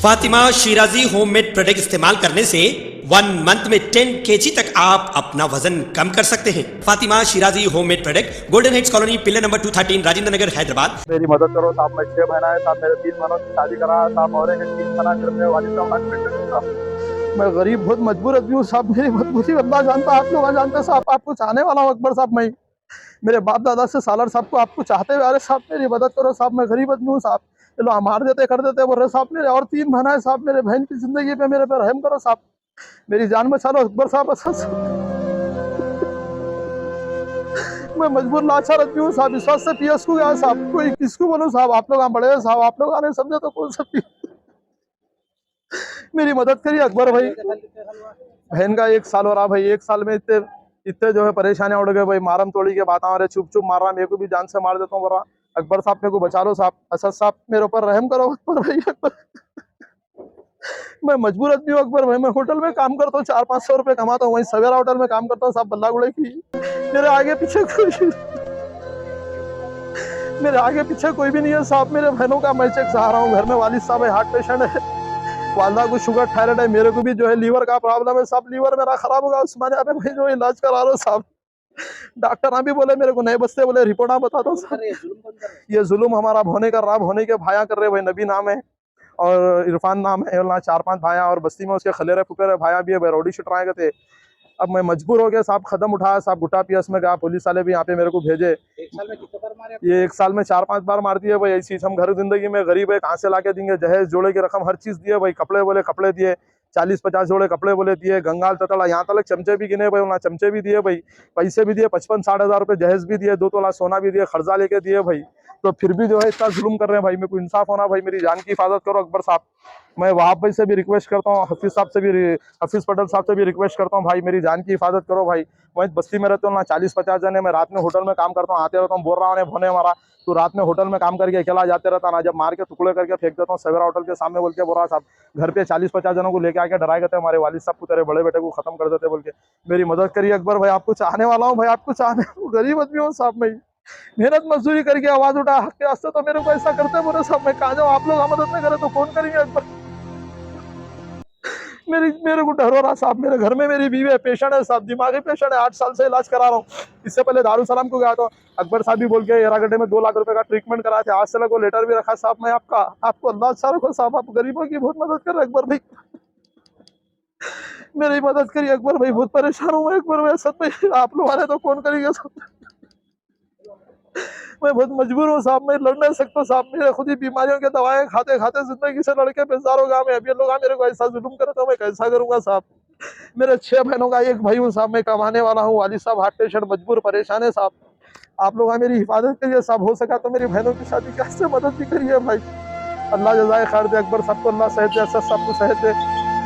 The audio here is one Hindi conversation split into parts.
फातिमा शिराजी होममेड प्रोडक्ट इस्तेमाल करने से 1 मंथ में 10 kg तक आप अपना वजन कम कर सकते हैं। Fatima Shirazi homemade product, golden heights colony, pillar number 213, Rajendra Nagar, Hyderabad. मेरी मदद करो साहब, मैं 6 महीना है साहब, मेरे 3 बहनों की शादी करा साहब, और एक 3 खाना घर में वाली साहब, मैं गरीब बहुत मजबूर आदमी हूँ साहब, मेरी मजबूरी अल्लाह जानता, आप लोग जानते साहब, आपको चाहने वाला हूँ अकबर साहब, मैं मेरे बाप दादा से सालर साहब को आपको चाहते हुए आ रहे साहब, मेरी मदद करो साहब, मैं गरीब आदमी हूँ साहब, चलो हम मार देते कर देते बोल रहे साहब, मेरे और 3 बहना है साहब, मेरे बहन की जिंदगी पे मेरे पे रहम करो साहब, मेरी जान बचा लो अकबर साहब। मैं मजबूर लाचार आदमी हूँ साहब, विश्वास से पीएस को गया साहब, कोई किसको बोलूं साहब, आप लोग बड़े हैं साहब, आप लोग आने समझे तो कौन सा मेरी मदद करिए अकबर भाई। बहन का 1 साल हो रहा भाई, 1 साल में इतने इतने जो है परेशानियां उड़ गए भाई, मारम तोड़ी के बात हमारे, चुप चुप मार रहा, मेरे को भी जान से मार देता हूँ बोला, अकबर साहब मेरे को बचा लो साहब, असद साहब मेरे ऊपर रहम करो अकबर भाई, अकबर मैं मजबूर आदमी हूँ अकबर भाई, मैं होटल में काम करता हूँ, 400-500 रुपए कमाता हूँ, वहीं सवेरा होटल में काम करता हूँ साहब, बल्ला गुड़े की, मेरे आगे पीछे कोई भी नहीं है साहब, मेरे बहनों का मैं चेक सहारा हूँ, घर में वालिद साहब है, हार्ट पेशेंट है, वालदा को शुगर थायराइड है, मेरे को भी जो है लीवर का प्रॉब्लम है साहब, लीवर मेरा खराब होगा, उस्मानिया पे भाई जो इलाज करा रहा हूँ साहब, डॉक्टर अभी बोले मेरे को नए बस्ते बोले रिपोर्ट बता दो साहब, ये जुल्म हमारा भोने का राब होने के भाया कर रहे भाई, नबी नाम है और इरफान नाम है, 4-5 भाया, और बस्ती में उसके खलेरे फुकेरे भाया भी है भाई, रोडी शूटर आए थे। अब मैं मजबूर हो गया साहब, कदम उठाया साहब, गुटा पियस में गया, पुलिस वाले भी यहाँ पे मेरे को भेजे, 1 साल में कितने बार मारे? ये 1 साल में 4-5 बार मार दिए भाई, ऐसी हम घर जिंदगी में गरीब है, कहाँ से लाके देंगे, जहेज जोड़े की रकम हर चीज दिए भाई, कपड़े बोले कपड़े दिए, 40-50 जोड़े कपड़े बोले दिए, गंगाल ततड़ा यहाँ तक चमचे भी गिने भाई, वहाँ चमचे भी दिए भाई, पैसे भी दिए, 55-60 हज़ार रुपए जहेज भी दिए, 2 तोला सोना भी दिए, खर्चा लेके दिए भाई, तो फिर भी जो है इतना जुल्म कर रहे हैं भाई, मेरे को इंसाफ होना भाई, मेरी जान की हिफाजत करो अकबर साहब। मैं वहाब भाई से भी रिक्वेस्ट करता हूँ, हफीज साहब से भी, हफीज पटेल साहब से भी रिक्वेस्ट करता हूँ भाई, मेरी जान की हिफाजत करो भाई, मैं बस्ती में रहता हूँ ना, 40-50 जने, मैं रात में होटल में काम करता हूँ, आते रहता हूँ, बोल रहा हूँ भोने हमारा, तो रात में होटल में काम करके अकेला जाते रहता ना, जब मार के टुकड़े करके फेंक देता हूँ सवेरा होटल के सामने बोल के, बोल रहा साहब घर पे 40-50 जनों को लेके आके डराए गए थे, हमारे वालिद साहब को तेरे बड़े बेटे को खत्म कर देते बोल के, मेरी मदद करिए अकबर भाई, आपको चाहने वाला हूँ भाई, आपको चाहने, गरीब आदमी हूँ साहब, मैं मेहनत मजदूरी करके आवाज उठा हक के वास्ते, तो मेरे को ऐसा करते बोले साहब, मैं कहा जाऊँ, आप लोग मदद नहीं करे तो कौन करेंगे अकबर, मेरे को डर हो रहा साहब, मेरे घर में मेरी बीवी है, पेशेंट है साहब, दिमागी पेशेंट है, 8 साल से इलाज करा रहा हूँ, इससे पहले दारुसलाम को गया था, अकबर साहब भी बोल के एरागड्ढे में 2 लाख रुपए का ट्रीटमेंट कराया था, आज से लगो लेटर भी रखा साहब, मैं आपको अल्लाह अच्छा रखो साहब, आप गरीबों की बहुत मदद कर रहे अकबर भाई, मेरी मदद करिए अकबर भाई, बहुत परेशान हूँ अकबर भाई, सच में आप लोग आ रहे तो कौन करेगा साहब, मैं बहुत मजबूर हूँ साहब, मैं लड़ नहीं सकता साहब, मेरे खुद ही बीमारियों के दवाएं खाते खाते जिंदगी से लड़के बेजार हो गया मैं, अभी लोग मेरे को ऐसा जुल्म करे तो मैं कैसा करूंगा साहब, मेरे 6 बहनों का एक भाई हूँ साहब, मैं कमाने वाला हूँ, वालिद साहब हार्ट पेशेंट मजबूर परेशान है साहब, आप लोग मेरी हिफाजत करिए साहब, हो सका तो मेरी बहनों की शादी कैसे मदद भी करिए भाई, अल्लाह जज़ाए खैर दे अकबर साहब को, अल्लाह सेहत दे, असद साहब को सेहत दे,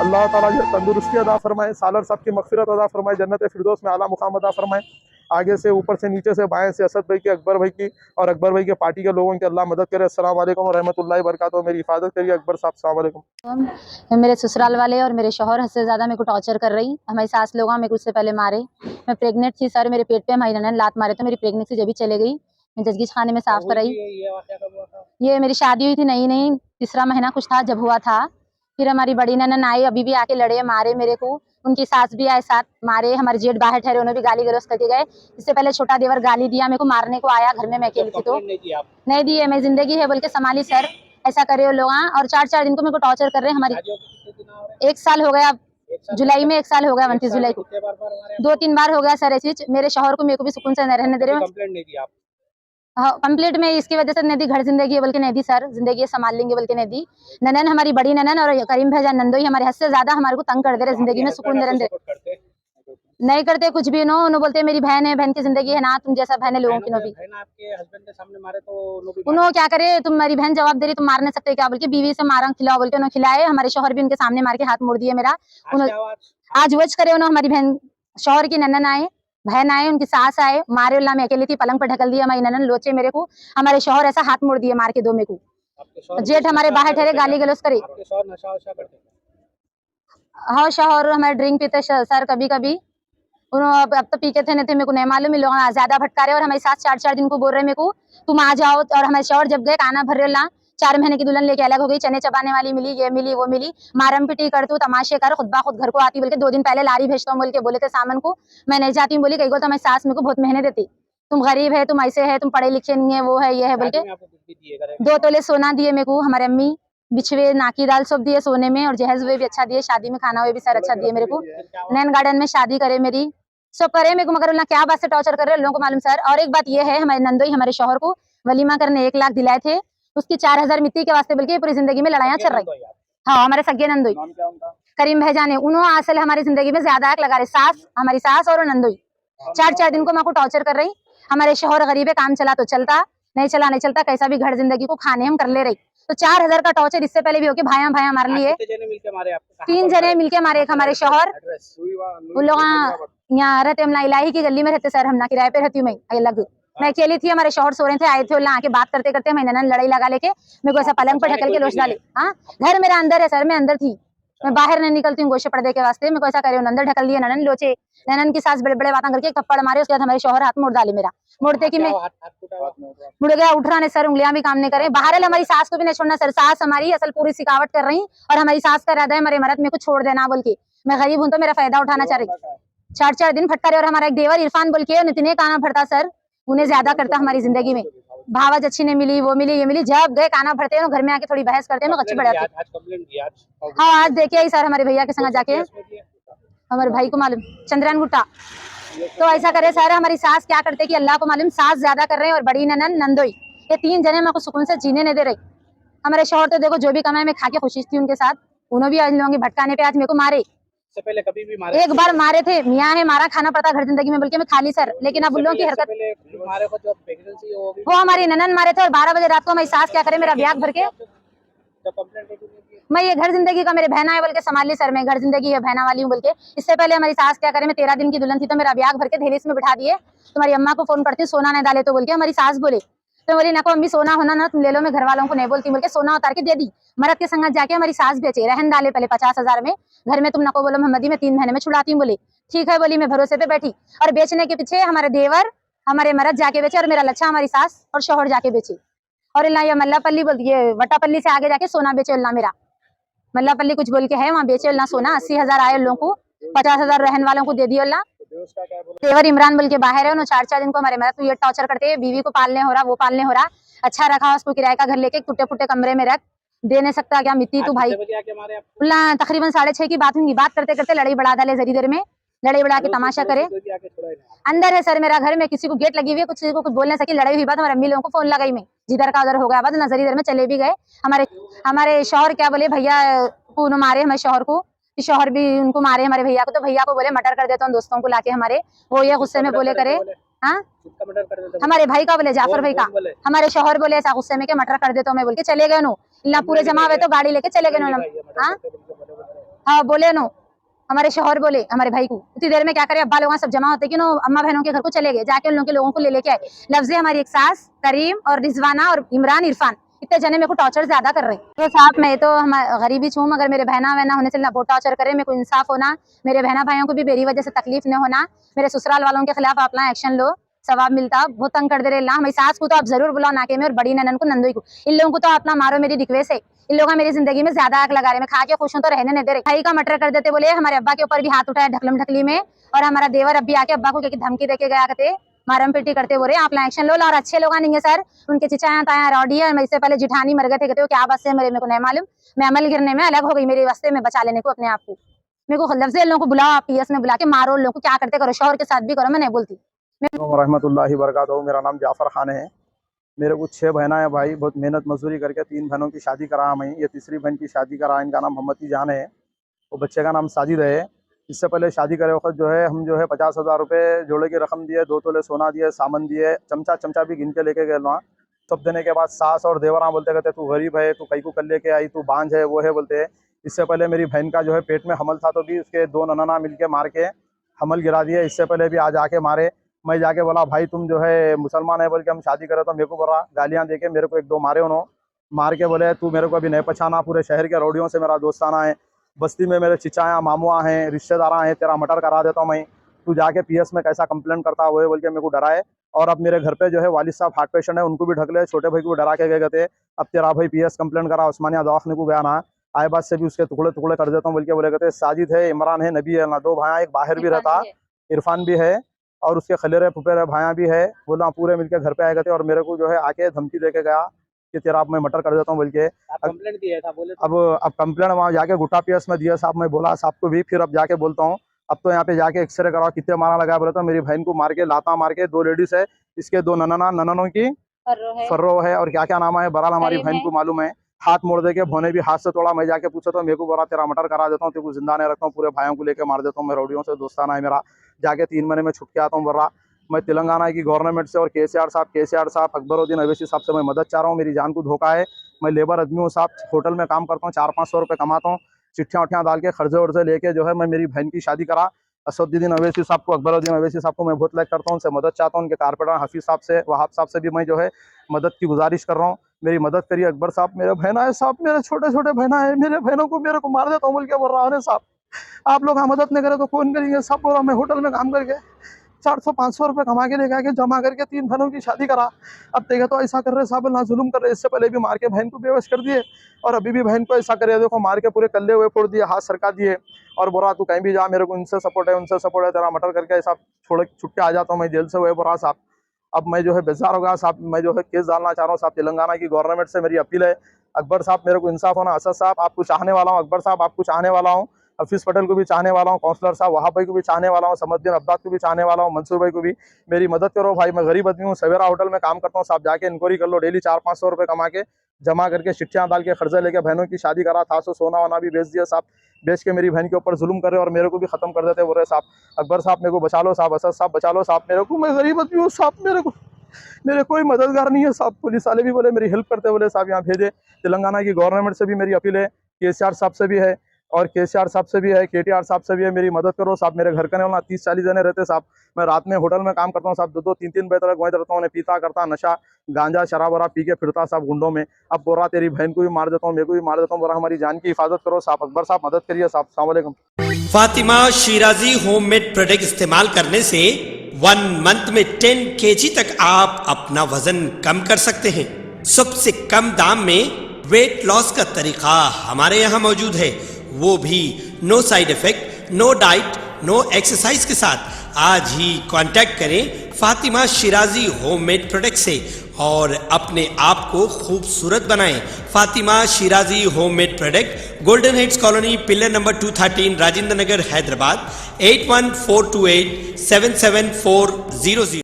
अल्लाह ताला जो तंदुरुस्ती अदा फरमाए, सालर साहब की मगफिरत अदा फरमाए, जन्नत फिरदौस में आला मुकाम अदा फरमाए, आगे से ऊपर से नीचे से बाएं से असद भाई की, अकबर भाई की और अकबर भाई के पार्टी के लोगों की अल्लाह मदद करे। अस्सलाम वालेकुम व रहमतुल्लाहि व बरकातहू। मेरी हिफाजत करिए अकबर साहब, अस्सलाम वालेकुम। मेरे ससुराल वाले और मेरे शौहर हद से ज़्यादा मेरे को टॉर्चर कर रही, हमारी सास लोग मेरे को उससे पहले मारे, मैं प्रेग्नेंट थी सर, मेरे पेट पे हमारी ननद लात मारे तो मेरी प्रेगनेंसी जब भी चले गई, मैं जजगीज खाने में साफ कराई, ये मेरी शादी हुई थी नई नई, 3रा महीना कुछ था जब हुआ था, फिर हमारी बड़ी ननद आई, अभी भी आके लड़े मारे मेरे को, उनकी सास भी आए साथ मारे, हमारे जेठ बाहर ठहरे उन्हें भी गाली गलौज करके गए, इससे पहले छोटा देवर गाली दिया मेरे को, मारने को आया घर में, मैं अकेली थी तो नहीं दी है, मैं जिंदगी है बोल के संभाली सर, ऐसा करे वो लोग, और 4-4 दिन को मेरे को टॉर्चर कर रहे हैं, हमारी 1 साल हो गया, जुलाई में 1 साल हो गया, 29 जुलाई को 2-3 बार हो गया सर, ऐसी मेरे शौहर को मेरे को भी सुकून से रहने दे रहे, हाँ कंप्लीट में इसकी वजह से नदी घर जिंदगी है बोल के नहीं दी सर, जिंदगी संभाल लेंगे बोल के नहीं दी, ननन हमारी बड़ी ननन और करीम भैया नंदोई हमारे हद से ज्यादा हमारे को तंग कर दे रहे, जिंदगी में सुकून दे रहे, नहीं करते कुछ भी, नो उन्होंने बोलते मेरी बहन है, बहन की जिंदगी है ना, तुम जैसा बहन है लोगों की, नो भी आपके हस्बैंड के सामने मारे तो उन्होंने क्या करे, तुम मेरी बहन जवाब दे रही, तुम मार नहीं सकते क्या बोल के, बीवी से मारा खिलाओ बोल के उन्होंने खिलाए, हमारे शौहर भी उनके सामने मार के हाथ मोड़ दिए मेरा, आज वज करे उन्होंने, हमारी बहन शौहर की ननन आए, बहन आए, उनकी सास आए, मारे उल्ला, मैं अकेली थी, पलंग पर ढकल दिया हमारी ननन, लोचे मेरे को, हमारे शौहर ऐसा हाथ मोड़ दिए मार के 2 मेरे को, जेठ हमारे बाहर ठहरे गाली गलौज करे, हाँ शौहर हमारे ड्रिंक पीते सर कभी कभी, उन्होंने अब तो पी के थे नहीं थे मेरे को नहीं मालूम, लोग ज्यादा भटका रहे, और हमारी सास 4-4 दिन को बोल रहे मेरे को तुम आ जाओ, और हमारे शौहर जब गए खाना भर रहे ला, 4 महीने की दुल्हन लेके अलग हो गई, चने चबाने वाली मिली, ये मिली वो मिली, मारम पिटी कर तू, तमाशे कर, खुद बा खुद घर को आती बोल के 2 दिन पहले लारी भेजता हूँ बोल के बोले थे सामान को। मैं नहीं जाती हूँ बोली, कई को तो मेरी सास मेरे को बहुत मेहनत देती, तुम गरीब है, तुम ऐसे है, तुम पढ़े लिखे नहीं है, वो है ये है बोल के। शादी में आपको कुछ भी दिए करे? 2 तोले सोना दिए मेरे को हमारे अम्मी, बिछवे नाकी दाल सब दिए सोने में, और जहेज वे भी अच्छा दिए, शादी में खाना वे भी सर अच्छा दिए मेरे को। नैन गार्डन में शादी करे मेरी, सब करे मेरे को, मगर उन्हें क्या बात से टॉर्चर कर रहे हैं लोगों को मालूम सर। और एक बात ये है, हमारे नंदोई हमारे शौहर को वलीमा करने 1 लाख दिलाए थे, उसकी 4000 मिट्टी के वास्ते बल्कि पूरी जिंदगी में लड़ाइयां चल रही। हाँ, हमारे सगे नंदोई करीम भैजाने, उन्होंने असल हमारी जिंदगी में ज्यादा आग लगा रहे, सास हमारी सास और नंदोई 4 दिन को मेरे को टॉर्चर कर रही। हमारे शौहर गरीब है, काम चला तो चलता, नहीं चला नहीं चलता, कैसा भी घर जिंदगी को खाने हम कर ले रही। तो 4000 का टॉर्चर इससे पहले भी होके भाया भाया मार लिए। कितने जने मिलके मारे आपको? 3 जने मिलके मारे, एक हमारे शौहर, वो लोग यहाँ रहते, हम इलाही की गली में रहते सर, हम ना किराए पे रहती हूँ मैं अलग। मैं अकेली थी, हमारे शौहर सो रहे थे, आए थे उल्ला आके बात करते करते मैंने ननन लड़ाई लगा लेके मेरे को ऐसा पलंग पर ढकल के लोच डाली। हाँ, घर मेरा अंदर है सर, मैं अंदर थी, मैं बाहर नहीं निकलती हूँ गोशे पर्दे के वास्ते। मेरे को ऐसा करे अंदर ढकल दिया, ननन लोचे, ननन की सास बड़े बड़े बातें करके थप्पड़ मारे, उसके बाद हमारे शौहर हाथ मोड़ डाले मेरा, मोड़ते कि मैं मुड़ गया, उठ रहा नहीं सर, उंगलियां भी काम नहीं करे। बाहर हमारी सास को भी नहीं छोड़ना सर, सास हमारी असल पूरी सिकावट कर रही, और हमारी सास का इरादा है हमारे मरद मेरे को छोड़ देना बोल के, मैं गरीब हूँ तो मेरा फायदा उठाना चाह रही। 4 दिन फटका रहे। और हमारा एक देवर इरफान बोल के इतने काना भरता सर, उन्हें ज्यादा करता हमारी जिंदगी में, भावज अच्छी नहीं मिली, वो मिली ये मिली, जब गए काना भरते हैं घर में आके थोड़ी बहस करते हैं, अच्छी बढ़ाते। आज कंप्लेंट किया? हाँ, आज देखे ही सर हमारे भैया के संग जाके, हमारे भाई को मालूम, चंद्रयान गुट्टा। तो ऐसा करे सर, हमारी सास क्या करते कि अल्लाह को मालूम, सास ज्यादा कर रहे हैं और बड़ी ननन नंदोई, ये 3 जने मेरे को सुकून से जीने नहीं दे रहे। हमारे शौहर तो देखो जो भी कमाए मैं खा के खुशी थी उनके साथ, उन्होंने भी आज लोगों भटकाने पे आज मेरे को मारे। इससे पहले कभी भी मारे? 1 बार मारे थे, मियाँ है मारा खाना पड़ता घर जिंदगी में, बल्कि मैं खाली सर, लेकिन अब उन लोगों की हरकत, मारे को जो प्रेगनेंसी वो हमारी ननन मारे थे। और 12 बजे रात को हमारी सास क्या करे, मेरा ब्याग भर के, मैं ये घर जिंदगी का मेरे बहना है बोल के संभाल ली सर, मैं घर जिंदगी है बहना वाली हूँ बोल के। इससे पहले हमारी सास क्या करे, मैं 13 दिन की दुल्हन थी तो मेरा ब्याग भर के धेलिस में बिठा दिए, तुम्हारी अम्मा को फोन करती सोना नहीं डाले तो बोल के। हमारी सास बोले तो बोली ना को अम्मी सोना होना ना तुम ले लो, मैं घर वालों को नहीं बोलती बोल के सोना उतार के दे दी। मरद के संगत जाके हमारी सास बेचे, रहन डाले पहले 50,000 में, घर में तुम नको बोलो मोहम्मदी में 3 महीने में छुड़ाती हूँ बोली। ठीक है बोली, मैं भरोसे पे बैठी। और बेचने के पीछे हमारे देवर हमारे मरद जाके बेचे, और मेरा लच्छा हमारी सास और शौहर जाके बेचे। और इल्ला ये मल्लापल्ली बोलती है, वटापल्ली से आगे जाके सोना बेचे इल्ला, मेरा मल्लापल्ली कुछ बोल के है, वहाँ बेचे इल्ला सोना। 80,000 आए लोगों को, 50,000 रहन वालों को दे दियो इल्ला। देवर इमरान बोल के बाहर है, उन्होंने 4 दिन को हमारे मरद तो ये टॉर्चर करते हैं, बीवी को पालने हो रहा, वो पालने हो रहा, अच्छा रखा उसको किराए का घर लेके टूटे फूटे कमरे में रख, दे नहीं सकता क्या मिट्टी तू भाई। तकरीबन 6:30 की बात होंगी, बात करते करते लड़ाई बढ़ा डाले, जरी देर में लड़ाई बढ़ा के तमाशा करे। अंदर है सर मेरा घर में, किसी को गेट लगी हुई है, किसी को कुछ बोल नहीं सकी, लड़ाई हुई बात हमारे अम्मी लोगों को फोन लगाई, मैं जिधर का उधर हो गया बात, नजरी देर में चले भी गए। हमारे शौहर क्या बोले, भैया को मारे हमारे शौहर को, शौहर भी उनको मारे हमारे भैया को, तो भैया को बोले मर्डर कर देता हूँ दोस्तों को लाके हमारे, वो ये गुस्से में बोले करे। हाँ, हमारे भाई का बोले, जाफर भाई का, हमारे शौहर बोले ऐसा गुस्से में कि मर्डर कर देता हूँ मैं बोल के चले गए नो, इल्ला पूरे जमा हुए तो गाड़ी लेके चले गए नो। हाँ बोले नो, हमारे शौहर बोले हमारे भाई को, उतनी देर में क्या करे, अब्बा लोग सब जमा होते कि नो अम्मा बहनों के घर को चले गए, जाके उन लोगों को ले लेके आए। लफ्जे हमारी एक सास करीम और रिजवाना और इमरान इरफान, इतने जने मेरे को टॉर्चर ज्यादा कर रहे हैं। तो साहब मैं तो गरीबी छूँ, मगर मेरे बहना वहना होने से ना बहुत टॉर्चर करे, मेरे को इंसाफ होना, मेरे बहना भाइयों को भी मेरी वजह से तकलीफ न होना, मेरे ससुराल वालों के खिलाफ अपना एक्शन लो, सवाब मिलता। बहुत तंग कर दे रहे हमारी सास को तो आप जरूर बुलाओ नाके में, और बड़ी ननन को नंदोई को, इन लोगों को तो अपना मारो, मेरी रिक्वेस्ट है। इन लोगों मेरी जिंदगी में ज्यादा आग लगा रहे, मैं खा के खुश हूँ तो रहने नहीं दे रहे। भाई का मटर कर देते बोले, हमारे अब्बा के ऊपर भी हाथ उठाया ढकलम ढकली में, और हमारा देवर अब्बी आके अब्बा को धमकी देके गया करते, मारम पिटी करते बोले आप एक्शन लो। और अच्छे लोग नहीं है सर, उनके चिचाया ताया रौडी है, इससे पहले जिठानी मर गए थे, कहते हो क्या बस से मेरे को नहीं मालूम, मैं अमल गिरने में अलग हो गई, मेरे वास्ते में बचा लेने को अपने आप को। मेरे को लफ्ज़ लोगों को बुलाओ, आप पीएस में बुला के मारो लोगों को, क्या करते करो, शौहर के साथ भी करो, मैं नहीं बोलती। रहमतुल्लाहि बरकातहू। मेरा नाम जाफर खान है। मेरे कुछ 6 बहना है भाई, बहुत मेहनत मजदूरी करके 3 बहनों की शादी करा मैं, ये तीसरी बहन की शादी करा, इनका नाम मोहम्मद जान है, वो बच्चे का नाम साजिद है। इससे पहले शादी करे वक्त जो है हम जो है 50,000 रुपये जोड़े की रकम दिए, 2 तोले सोना दिए, सामान दिए, चमचा भी गिन के लेके गए वहाँ। सब देने के बाद सास और देवरा बोलते कहते तू गरीब है, तू कई को कर लेके आई, तू बांझ है, वो है बोलते। इससे पहले मेरी बहन का जो है पेट में हमल था, तो भी उसके 2 ननाना मिल के मार के हमल गिरा दिए। इससे पहले भी आज आके मारे, मैं जाके बोला भाई तुम जो है मुसलमान है बोल के हम शादी करे, तो मेरे को बोला गालियाँ दे के मेरे को 1-2 मारे उन्होंने, मार के बोले तू मेरे को अभी नहीं पहचाना, पूरे शहर के रोडियों से मेरा दोस्ताना है, बस्ती में मेरे चिचाया मामुआ हैं, रिश्तेदार हैं, तेरा मटर करा देता हूँ मैं, तू जाके पीएस में कैसा कंप्लेंट करता हुए बोल के मेरे को डराए। और अब मेरे घर पे जो है वालिद साहब हार्ट पेशेंट है, उनको भी ढक ले, छोटे भाई को भी डरा के गए थे। अब तेरा भाई PS कंप्लेंट करा, उस्मानिया दवाखाने को गया ना, आए बात से भी उसके टुकड़े टुकड़े कर देता हूँ बोल के बोले कहते साजिद है, इमरान है, नबी है ना, 2 भाई, एक बाहर भी रहता, इरफान भी है और उसके खलेरे फुपेरे भाया भी है, बोला पूरे मिलके घर पे आए गए थे और मेरे को जो है आके धमकी दे के गया कि तेरा अब मैं मर्डर कर देता हूँ बोल के। आप कंप्लेंट दिया था बोले तो? अब कंप्लेंट वहाँ जाके गुट्टा PS में दिया साहब, मैं बोला साहब को भी, फिर अब जाके बोलता हूँ अब तो यहाँ पे जाके एक्सरे कराओ, कितने मारा लगा बोला, तो मेरी बहन को मार के लाता मार के 2 लेडीज है, इसके 2 नननों की फर्रो है और क्या क्या नाम है, बराल हमारी बहन को मालूम है, हाथ मोड़ दे के भोने भी हाथ से तोड़ा। मैं जाके पूछा तो मेरे को बोला तेरा मर्डर करा देता हूँ, तेरे को जिंदा नहीं रखता हूँ, पूरे भाइयों को लेके मार देता हूँ, मैं रौडियों से दोस्ताना है मेरा, जाके 3 महीने में छुट के आता हूँ। बोल रहा मैं तेलंगाना की गवर्नमेंट से और केसीआर साहब अकबरुद्दीन अवैसी साहब से मैं मदद चाह रहा हूँ, मेरी जान को धोखा है, मैं लेबर आदमी हूँ साहब, होटल में काम करता हूँ, 400-500 रुपये कमाता हूँ, चिट्ठियाँ उठियाँ डाल के खर्चे वर्जे लेके जो है मैं मेरी बहन की शादी करा। असदुद्दीन अवैसी साहब को, अकबरुद्दीन अवैसी साहब को मैं बहुत लाइक करता हूँ, उनसे मदद चाहता हूँ, उनके कारपेटर हाफिज साहब से, वहाब साहब से भी मैं जो है मदद की गुजारिश कर रहा हूँ, मेरी मदद करिए अकबर साहब। मेरे बहना है साहब, मेरे छोटे छोटे बहना है, मेरे बहनों को मेरे को मार देता हूँ बोल के बोल रहा है साहब, आप लोग मदद नहीं करें तो कौन करेंगे साहब। बोल रहा मैं होटल में काम करके 400-500 रुपये कमा के लेके आके जमा करके 3 बहनों की शादी करा, अब देखे तो ऐसा कर रहे साहब, ना जुल्म कर रहे, इससे पहले भी मार के बहन को बेवश कर दिए और अभी भी बहन को ऐसा करे, देखो मार के पूरे कल्ले हुए फोड़ दिए, हाथ सरका दिए और बोला तू कहीं भी जा, मेरे को इनसे सपोर्ट है उनसे सपोर्ट है, तेरा मर्डर करके ऐसा छोड़ छुट के आ जाता हूँ मैं जेल से, हुए बोला साहब। अब मैं जो है बेजार हो गया साहब, मैं जो है केस डालना चाह रहा हूँ साहब, तेलंगाना की गवर्नमेंट से मेरी अपील है, अकबर साहब मेरे को इंसाफ होना, असद साहब आपको चाहने वाला हूँ, अकबर साहब आपको चाहने वाला हूँ, हफीज़ पटेल को भी चाहने वाला हूँ, काउंसलर साहब वहाब भाई को भी चाहने वाला हूँ, समद्दीन अब्बास को भी चाहने वाला हूँ, मंसूर भाई को भी, मेरी मदद करो भाई, मैं गरीब आदमी हूँ, सवेरा होटल में काम करता हूँ साहब, जाके इंक्वायरी कर लो, डेली 400-500 रुपये कमा के जमा करके चिट्ठियाँ डाल के खर्चे लेके बहनों की शादी करा था, सो सोना वोना भी बेच दिया साहब, बेच के मेरी बहन के ऊपर जुल्म करे और मेरे को भी खत्म कर देते बोल रहे साहब। अकबर साहब मेरे को बचा लो साहब, असद साहब बचा लो साहब, मेरे को, मैं गरीब आदमी हूँ साहब, मेरे कोई मददगार नहीं है साहब। पुलिस वाले भी बोले मेरी हेल्प करते, बोले साहब यहाँ भेजे। तेलंगाना की गवर्नमेंट से भी मेरी अपील है, केसीआर साहब से भी है और केसीआर साहब से भी है, केटीआर साहब से भी है, मेरी मदद करो साहब। मेरे घर का नहीं होना 30-40 जने रहते साहब, मैं रात में होटल में काम करता हूँ साहब, 2-3 बजे तक वहीं रहता हूँ, उन्हें पीता करता नशा गांजा शराब वराब पी के फिरता साहब गुंडों में। अब बोल रहा तेरी बहन को भी मार देता हूँ, मेरे को भी मार देता हूँ, बोल रहा हमारी जान की हिफाजत करो साहब, अकबर साहब मदद करिए साहब। अस्सलाम वालेकुम। फातिमा शिराजी होममेड प्रोडक्ट इस्तेमाल करने से 1 मंथ में 10 kg तक आप अपना वजन कम कर सकते हैं। सबसे कम दाम में वेट लॉस का तरीका हमारे यहाँ मौजूद है, वो भी no side effect, no diet, no exercise के साथ। आज ही कांटेक्ट करें फातिमा शिराजी होममेड प्रोडक्ट से और अपने आप को खूबसूरत बनाएं। Fatima Shirazi homemade product, golden heights colony, pillar number 213, Rajendra Nagar, Hyderabad, 8142877400।